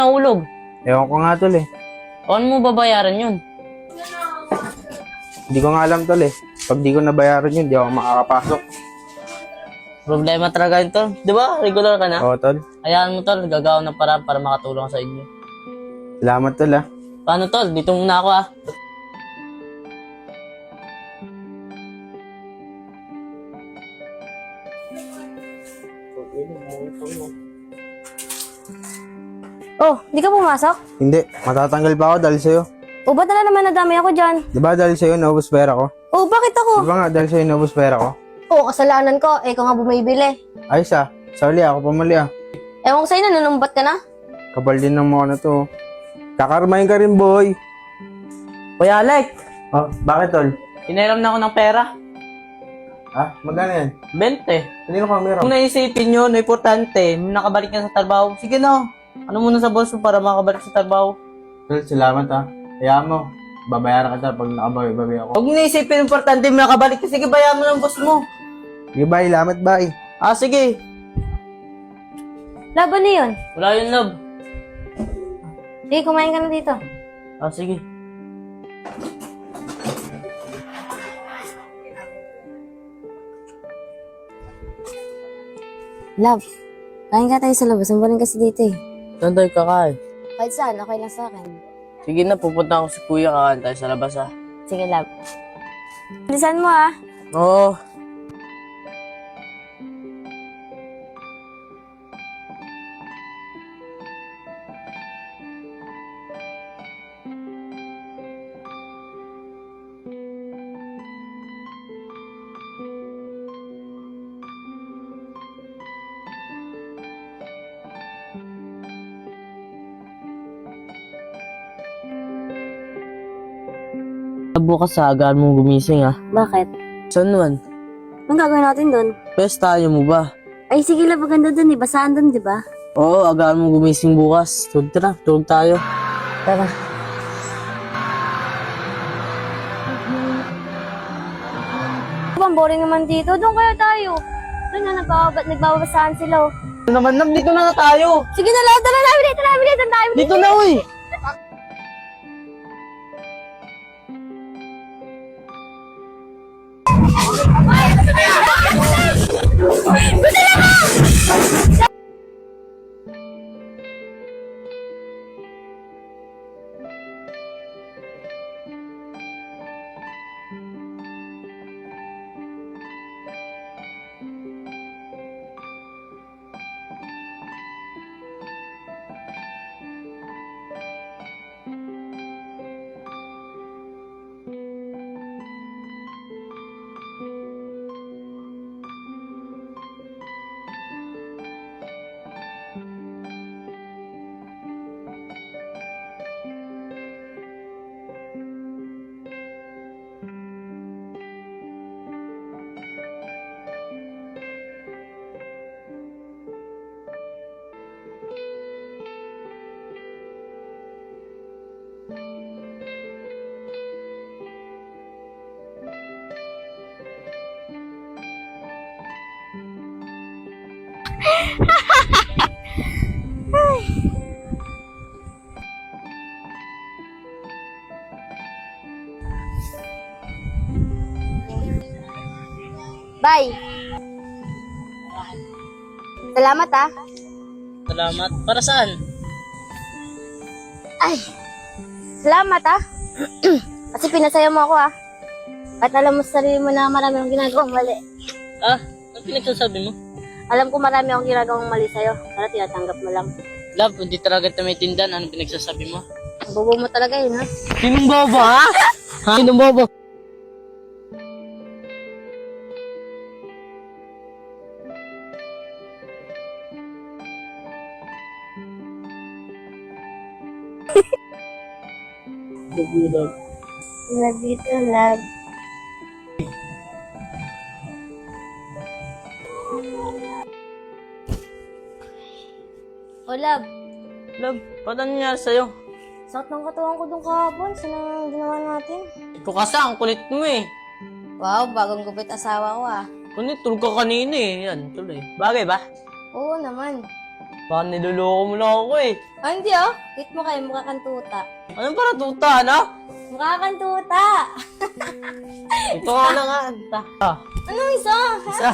nahulog? Ewan ko nga tol eh. Paano mo babayaran yun? Hindi ko nga alam tol eh. Pag di ko nabayaran yun, di ako makakapasok. Problema talaga yun, tol. Di ba? Regular ka na? Oo tol. Hayaan mo, tol. Gagawa ng paraan para makatulong sa inyo. Salamat tol ah. Paano, tol? Dito muna ako, ah. Oh, di ka pumasok? Hindi, matatanggal pa ako dahil sa'yo. O, ba't na naman nadami ako dyan? Di ba dahil sa'yo naubos pera ko? Oh, bakit ako? Di ba nga dahil sa'yo naubos pera ko? Oh, kasalanan ko. Ikaw nga bumibili. Ayos ah. Sorry ako pumali ah. Ewan ko sa'yo, nanunumbat ka na? Kapal din ng mga na to. Kakarmahin ka rin boy. Kuya Alec, Oh, bakit tol? hiniram na ako ng pera. Ah, magkano yan? 20. Hindi ko meron. Kung naisipin nyo na importante, nakabalik na sa trabaho, sige na. Ano muna sa boss mo para makabalik sa trabaho? Tol, salamat ah. Hayaan mo. Babayaran kita pag nakabawi-bawi ako. Huwag mo naisipin importante, nakabalik ka. Sige, bayan mo ng boss mo. Sige bye, salamat bye. Ah, sige. Laban na yun. Wala yun, love. Sige, kumain ka na dito. Ah, sige. Love, kain ka tayo sa labas. Ang boring kasi dito eh. Saan tayo kakain? Kahit saan, okay lang sa akin. Sige na, pupunta ako sa kuya, kakain tayo sa labas, ah. Sige, love. Bilisan mo ah. Oo. Bukas sa agaan mong gumising, ah. Bakit? Saan naman? Anong gagawin natin doon? Pwes tayo mo ba? Ay, sige love, maganda doon eh. Basahan doon, di ba? Oo, agaan mong gumising bukas. Tulog tara, tulog tayo. Tara. Ang boring naman dito. Doon kaya tayo. Doon na, nagbabasahan sila oh. Ano naman, Nam? Dito na nga tayo. Sige na, love. Tara na, bilis. Tara, bilis. Ang tayo. Dito na, uy. Bye. Salamat ah. Salamat. Para saan? Ay. Salamat ah. Kasi pinasaya mo ako ah. At alam mo sa sarili mo na marami akong ginagawang mali. Ah, ano pinagsasabi mo? Alam ko marami akong ginagawang mali sa'yo. Pero tinatanggap mo lang. Love, hindi talaga ito may tindan. Ano pinagsasabi mo? Ang bobo mo talaga yun ha. Sinong bobo, ha? Ha? Sinong bobo? Love you too, love. Oh, love. Love, ba't ano nangyari sa'yo? Sakit ng katawan ko dun kahapon. Saan ang ginawa natin? Ikaw kasi, ang kulit mo eh. Wow, bagong gupit asawa ko ah. Kulit, tulog ka kanina eh. Yan, tuloy. Bagay ba? Oo naman. Baka niloloko mo lang ako eh. Ah, hindi oh. Hit mo kayo, mukha kang tuta. Anong para tuta, ano? Mukha kang tuta. Ito nga na nga. Ah, Anong isa? isa.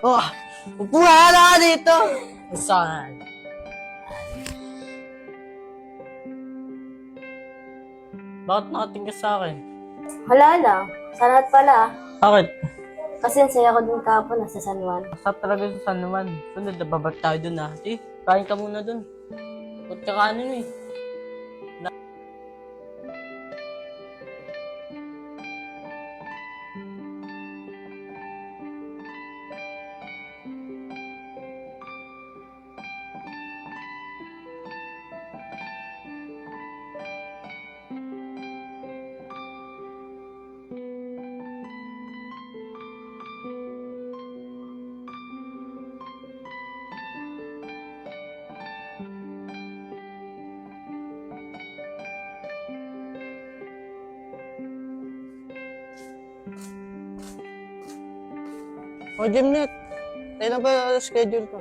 Oh, upuha ka na dito. Saan? Bakit nakating ka sa akin? Wala lang. Salamat pala. Bakit? Kasi ang saya ko dun kapon, nasa San Juan. Masarap talaga sa San Juan. Sunod, nababag tayo dun ha. Eh, kain ka muna dun. Ba't ka kanin eh? O, Jimnet, kailan ba schedule ko?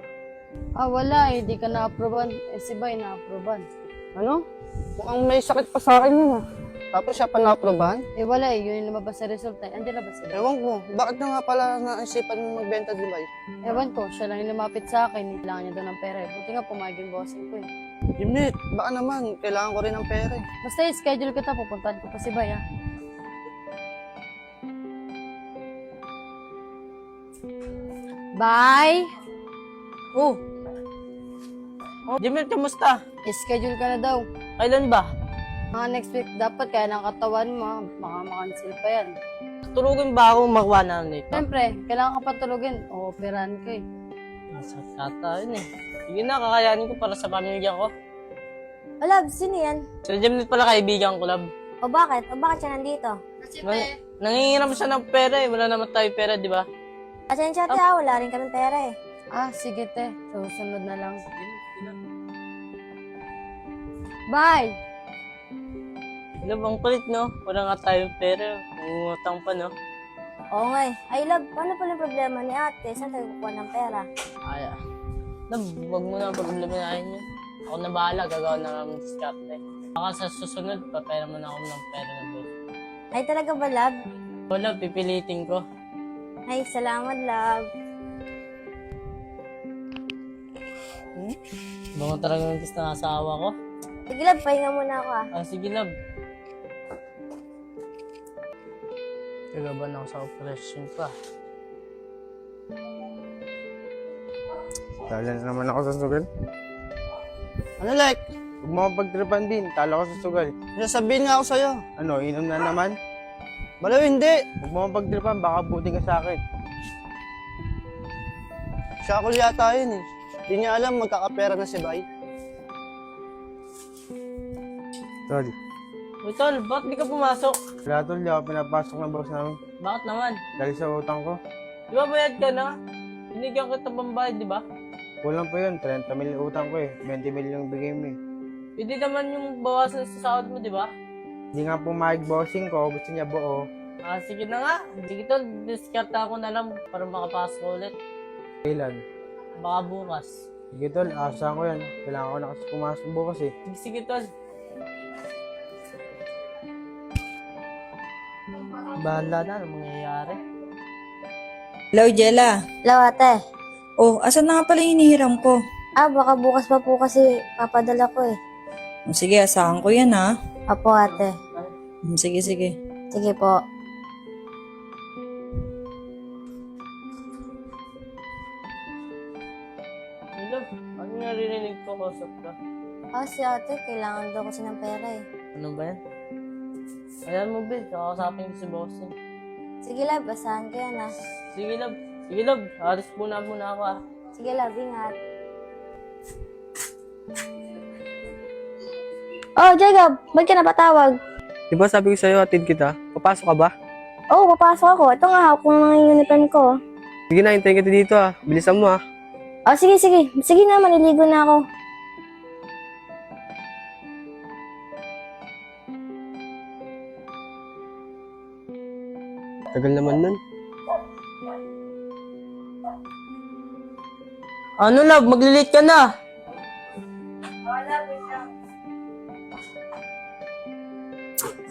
Ah, wala eh. Di ka na-approvean. Eh, si Bay na-approvean. Ano? Mukhang may sakit pa sa akin yun ah. Tapos siya pa na-aprobahan? Eh, wala eh. Yun yung lumabas sa result eh. Andiyan na ba sila? Ewan ko, bakit na nga pala naisipan mo magbenta di ba? Ewan ko. Siya lang yung lumapit sa akin. Kailangan niya daw ng pera eh. Buti nga pumayag yung bossing ko eh. Jimnet, baka naman, kailangan ko rin ng pera eh. Basta i-schedule kita. Pupuntahan ko pa si Bay ah. Bye! Oh. Oh, Jimmy, kamusta? I-schedule ka na daw. Kailan ba? Mga next week dapat kaya ng katawan mo. Baka makancel pa yan. Tulugin ba ako makuha na nito? Siyempre, kailangan ka patulogin. O, operahan ka eh. Nasa tata yun eh. Sige na, kakayanin ko para sa pamilya ko. O, love, sino yan? Si Jimmy pala kaibigan ko, love. O bakit? O bakit siya nandito? Nangingiram siya ng pera eh. Wala naman tayo pera, di ba? Pasensya te ha, wala rin kami pera eh. Ah, sige te. Susunod na lang. Bye! Love, ang kulit, no? Wala nga tayong pera. Umutang pa, no? Oo nga eh. Ay love, paano pala yung problema ni ate? Saan tayo kukuha ng pera? Ay, love, wag mo na problemahin yun. Ako na bahala, gagawa na kami ng diskarte. Baka sa susunod, papera mo na ako ng pera na boss. Ay talaga ba love? O, love, pipilitin ko. Ay, salamat love. Bango talaga yung kiss ng asawa ko. Sige love, pahinga muna ako ah. Ah, sige, love. Kagaban ako sa operasyon pa. Tala na naman ako sa sugal. Ano like? Huwag mo akong pagtripan din, talo ko sa sugal. Sasabihin nga ako sa'yo. Ano, inom na naman? Balaw hindi. Huwag mo akong pagtripan, baka buti ka sa akin. Siya ako yata yun eh. Di niya alam magkakapera na si Bay. Tol, Uy, tol, bakit di ka pumasok? wala tol, di ako pinapasok ng boss namin. Bakit naman? Dahil sa utang ko. Di ba bayad ka na? Binigyan kita pambayad, di ba? Kulang pa yun, 30 mil utang ko eh. 20 mil yung bigay mo eh. Hindi naman yung bawasan sa sahod mo, di ba? Hindi nga pumayag bossing ko, gusto niya buo. Ah, sige na nga. Sige tol, discard ako na lang para makapasok ulit. Kailan? Baka bukas. Sige tol, asahan ko yan. Kailangan ko na kasi pumasok bukas eh. Sige tol. Bahala na, anong mangyayari? Hello, Jella. Hello ate. Oh, asan na nga pala yung hinihiram ko? Ah, baka bukas pa po kasi papadala ko eh. Sige, asahan ko yan, ha? Apo ate. Sige, sige. Sige po. Hello, ano naririnig ko kausap ka? Ah, si ate, kailangan daw kasi ng pera eh. Ano ba yan? Ayan mo, Bill. Kakasapin ko si Bossing. Sige love, basahan ko yan ah. Sige, love. Sige, love. Alis muna ako, ah. Sige love, ingat. Oh, Jacob, ba't ka napatawag? Di ba sabi ko sa'yo, atid kita? Papasok ka ba? Oo, papasok ako. Ito nga, hawak ko ng uniform ko. Sige na, hintayin kita dito ah. Bilisan mo ah. Oh, sige, sige. Sige na, maliligo na ako. Tagal naman nun. Ano love, maglilit ka na.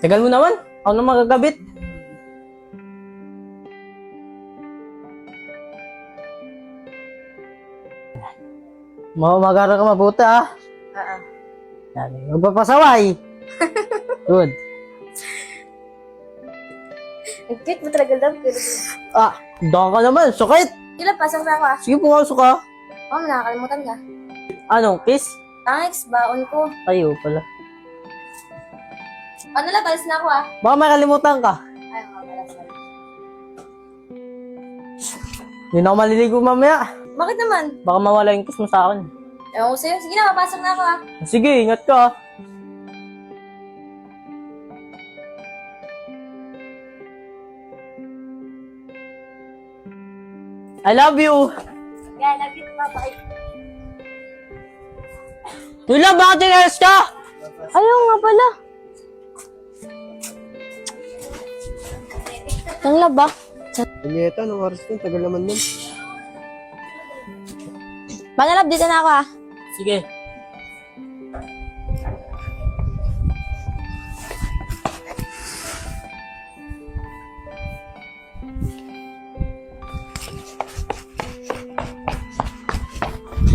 Tagal mo naman. Ako na magagabit. Mag-aaral ka mabuti ah. Yan, magpapasaway. Good. Ang cute mo talaga, love. Ah, doon ka naman. Sakit. Kila, pasok na ako ah. Sige, pumasok ka. Oh, nakakalimutan ka. Anong kiss? Thanks, baon ko. Kayo pala. Ano lang, balis na ako ah. Baka may kalimutan ka. Ay, mga balas na. Hindi na ako maliligo mamaya. Bakit naman? Baka mawala yung kiss mo sa akin. Ewan ko sa'yo. Sige na, papasok na ako ah. Sige, ingat ka. I love you. Yeah, love you, bye-bye. Tula, bakit tinalas ka? Ayaw nga pala. Ang love ba? Julieta, anong oras na? Tagal naman nun. Paano love, dito na ako ah. Sige.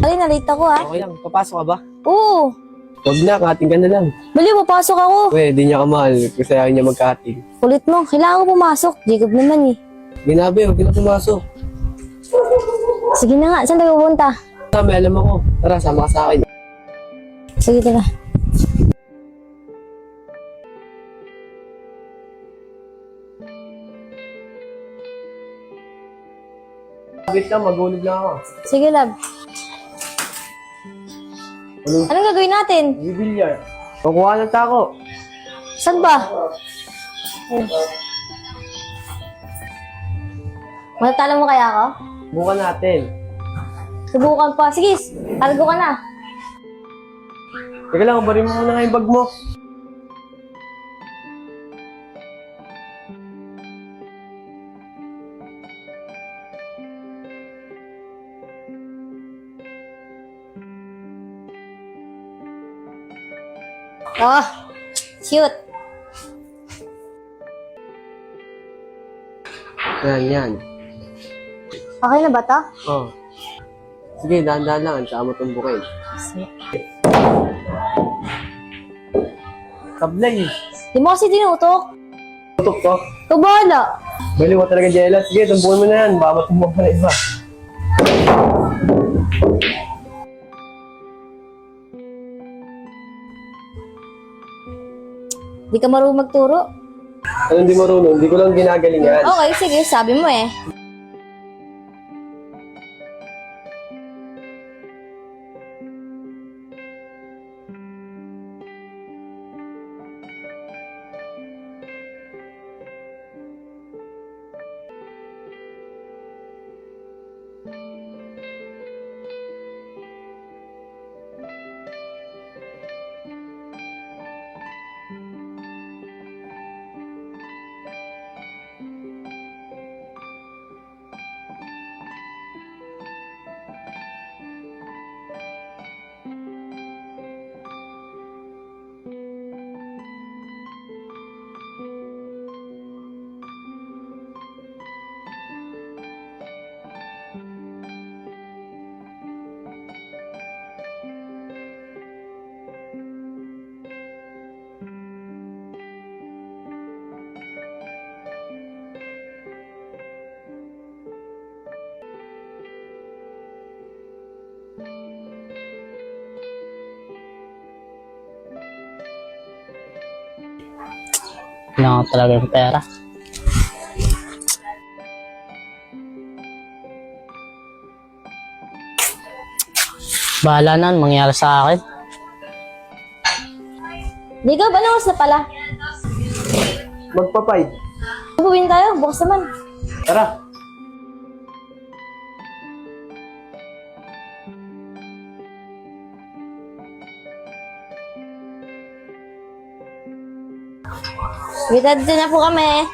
Ay, nalate ako ah. Okay lang, papasok ka ba? Oo. Huwag na, kating ka na lang. Bali, papasok ako. Uy, di niya ka mahal kasi ayaw niya magkating. Kulit mo. Kailangan ko pumasok. Jacob naman eh. Ginabi, huwag na pumasok. Sige na nga. Saan tayo pupunta? May alam ako. Tara, sama ka sa akin. Sige, tara. Wait lang, magulog lang ako. Sige, love. Anong gagawin natin? Bibilyar. Kukuha ng tako. Saan ba? Matatalo mo kaya ako? Bukan natin. Subukan pa. Sige, cargo ka na. Teka lang, ubarin mo muna nga yung bag mo. Oh, shoot. Yan. Okay na ba to? Oh. Sige, dahan-dahan lang. Saka mo tumbukin. Sablay. Di mo kasi tinutok. Tutok to. Ito bahala. Baliw ka talaga, Jella. Sige, tumbukin mo na yan. Baka matumbok ka na iba. Di ka marunong magturo. Ano hindi marunong? Hindi ko lang ginagalingan. Okay, sige. Sabi mo eh. Kailangan talaga yung pera. Bahala na, mangyari sa akin. Jacob, ano oras na pala? Magpapay. Pupuwin tayo. Bukas naman. Tara. Kita dito na po kami.